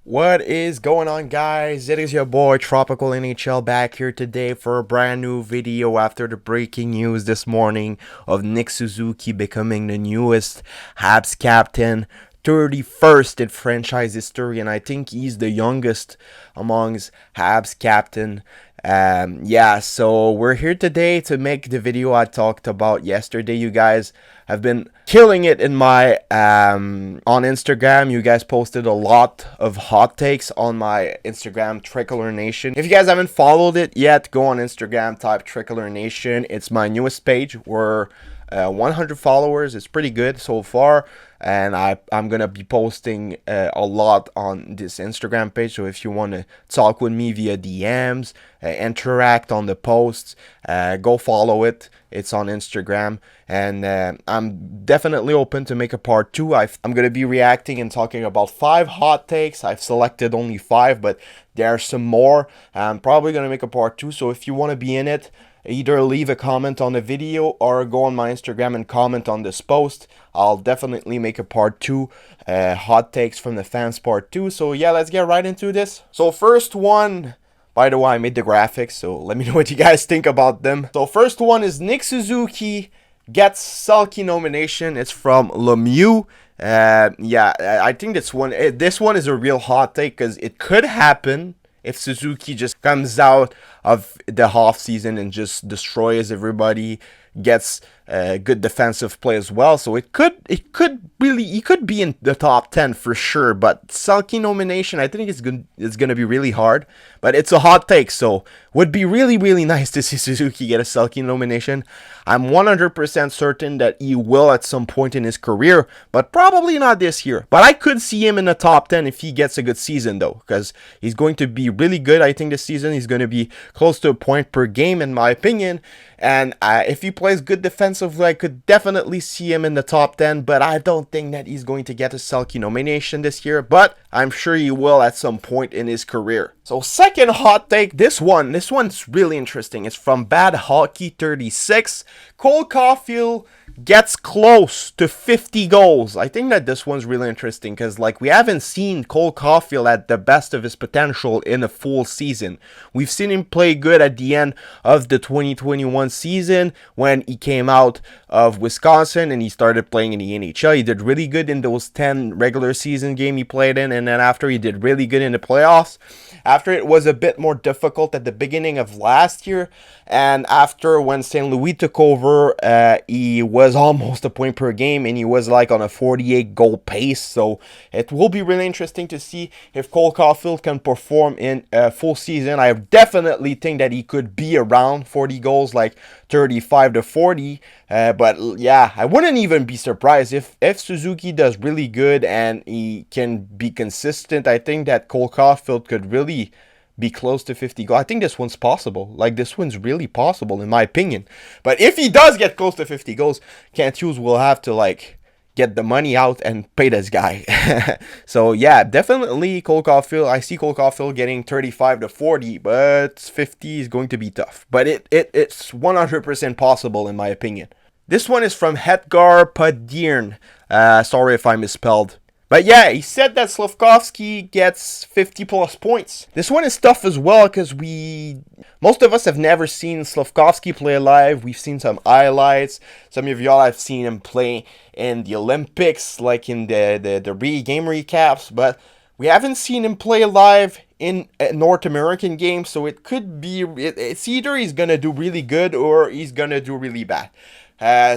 What is going on, guys? It is your boy Tropical NHL back here today for a brand new video after the breaking news this morning of Nick Suzuki becoming the newest Habs captain, 31st in franchise history, and I think he's the youngest amongst Habs captain. So we're here today to make the video I talked about yesterday. You guys have been killing it in my on Instagram. You guys posted a lot of hot takes on my Instagram, Tricolor Nation. If you guys haven't followed it yet, go on Instagram, type Tricolor Nation. It's my newest page. We're 100 followers. It's pretty good so far, and I'm gonna be posting a lot on this Instagram page. So if you want to talk with me via DMs, interact on the posts, go follow it. It's on Instagram, and I'm definitely open to make a part 2. I'm gonna be reacting and talking about 5 hot takes. I've selected only 5, but there are some more. I'm probably gonna make a part 2. So if you want to be in it, either leave a comment on the video or go on my Instagram and comment on this post. I'll definitely make a part 2, hot takes from the fans part 2. So yeah, let's get right into this. So first one, by the way, I made the graphics, so let me know what you guys think about them. So first one is Nick Suzuki gets Sulky nomination. It's from Lemieux. I think this one is a real hot take because it could happen if Suzuki just comes out of the off season and just destroys everybody, gets good defensive play as well. So he could be in the top 10 for sure. But Sulky nomination, I think it's gonna be really hard. But it's a hot take, so would be really nice to see Suzuki get a Sulky nomination. I'm 100% certain that he will at some point in his career, but probably not this year. But I could see him in the top 10 if he gets a good season, though, because he's going to be really good. I think this season he's going to be close to a point per game, in my opinion. And if he plays good defensively, I could definitely see him in the top 10, but I don't think that he's going to get a Selke nomination this year, but I'm sure he will at some point in his career. So second hot take, this one's really interesting. It's from Bad Hockey 36. Cole Caulfield gets close to 50 goals. I think that this one's really interesting because we haven't seen Cole Caulfield at the best of his potential in a full season. We've seen him play good at the end of the 2021 season when he came out of Wisconsin and he started playing in the NHL. He did really good in those 10 regular season games he played in, and then after he did really good in the playoffs. After it was a bit more difficult at the beginning of last year, and after when St. Louis took over, he was almost a point per game and he was on a 48 goal pace. So it will be really interesting to see if Cole Caulfield can perform in a full season. I definitely think that he could be around 40 goals, 35 to 40. But yeah, I wouldn't even be surprised if Suzuki does really good and he can be consistent. I think that Cole Caulfield could really be close to 50 goals. I think this one's possible. This one's really possible in my opinion. But if he does get close to 50 goals, Kent Hughes will have to get the money out and pay this guy. So yeah, definitely Cole Caulfield. I see Cole Caulfield getting 35 to 40, but 50 is going to be tough. But it's 100% possible in my opinion. This one is from Hedgar Padirn. Sorry if I misspelled. But yeah, he said that Slavkovsky gets 50 plus points. This one is tough as well because most of us have never seen Slavkovsky play live. We've seen some highlights. Some of y'all have seen him play in the Olympics, in the game recaps. But we haven't seen him play live in a North American game. So it could be, it's either he's going to do really good or he's going to do really bad.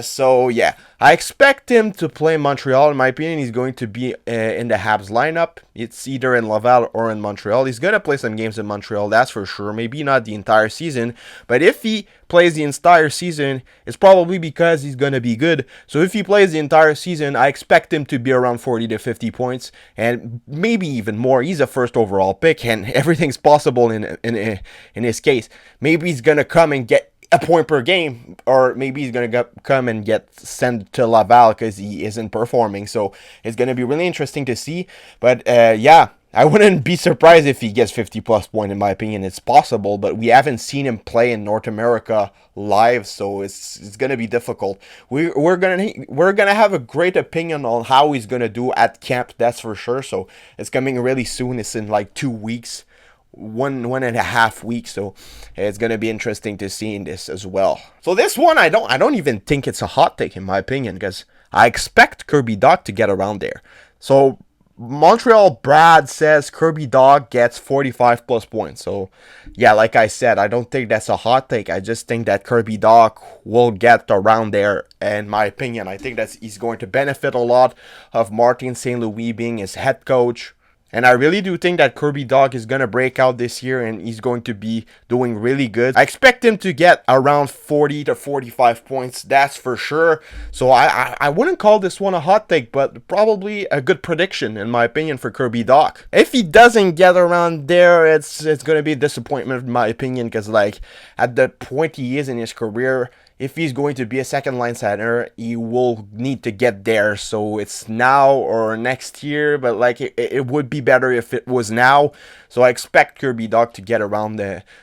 So yeah, I expect him to play Montreal. In my opinion, he's going to be in the Habs lineup. It's either in Laval or in Montreal. He's going to play some games in Montreal, that's for sure. Maybe not the entire season, but if he plays the entire season, it's probably because he's going to be good. So if he plays the entire season, I expect him to be around 40 to 50 points and maybe even more. He's a first overall pick and everything's possible in his case. Maybe he's going to come and get a point per game, or maybe he's going to come and get sent to Laval because he isn't performing. So it's going to be really interesting to see. But yeah, I wouldn't be surprised if he gets 50 plus point. In my opinion, it's possible, but we haven't seen him play in North America live, so it's gonna be difficult. We're gonna have a great opinion on how he's gonna do at camp, that's for sure. So it's coming really soon. It's in like 2 weeks, one and a half weeks, so it's gonna be interesting to see in this as well. So this one, I don't even think it's a hot take in my opinion, because I expect Kirby Dach to get around there. So Montreal Brad says Kirby Dach gets 45 plus points. So yeah, like I said, I don't think that's a hot take. I just think that Kirby Dach will get around there. In my opinion, I think that he's going to benefit a lot of Martin St. Louis being his head coach. And I really do think that Kirby Dach is going to break out this year, and he's going to be doing really good. I expect him to get around 40 to 45 points, that's for sure. So I wouldn't call this one a hot take, but probably a good prediction, in my opinion, for Kirby Dach. If he doesn't get around there, it's going to be a disappointment, in my opinion, because like at the point he is in his career, if he's going to be a second line center, he will need to get there. So it's now or next year, but like it would be better if it was now. So I expect Kirby Dach to get around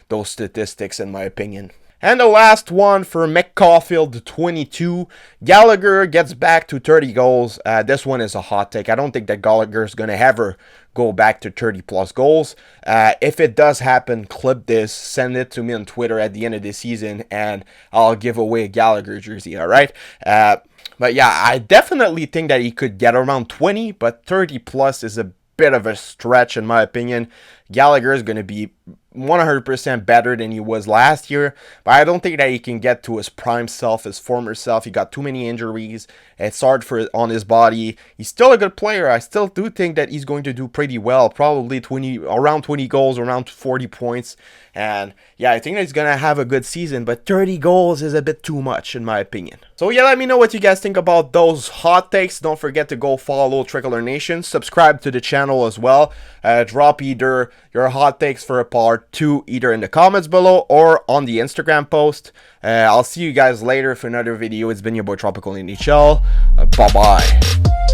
those statistics, in my opinion. And the last one for McCaulfield, 22. Gallagher gets back to 30 goals. This one is a hot take. I don't think that Gallagher is going to ever go back to 30 plus goals. If it does happen, clip this, send it to me on Twitter at the end of the season, and I'll give away a Gallagher jersey, all right? But yeah, I definitely think that he could get around 20, but 30 plus is a bit of a stretch, in my opinion. Gallagher is going to be 100% better than he was last year, but I don't think that he can get to his prime self, his former self. He got too many injuries. It's hard on his body. He's still a good player. I still do think that he's going to do pretty well, probably around 20 goals, around 40 points. And yeah, I think that he's going to have a good season, but 30 goals is a bit too much, in my opinion. So yeah, let me know what you guys think about those hot takes. Don't forget to go follow Tricolor Nation. Subscribe to the channel as well. Drop either your hot takes for a part 2 either in the comments below or on the Instagram post. I'll see you guys later for another video. It's been your boy Tropical NHL. Bye bye.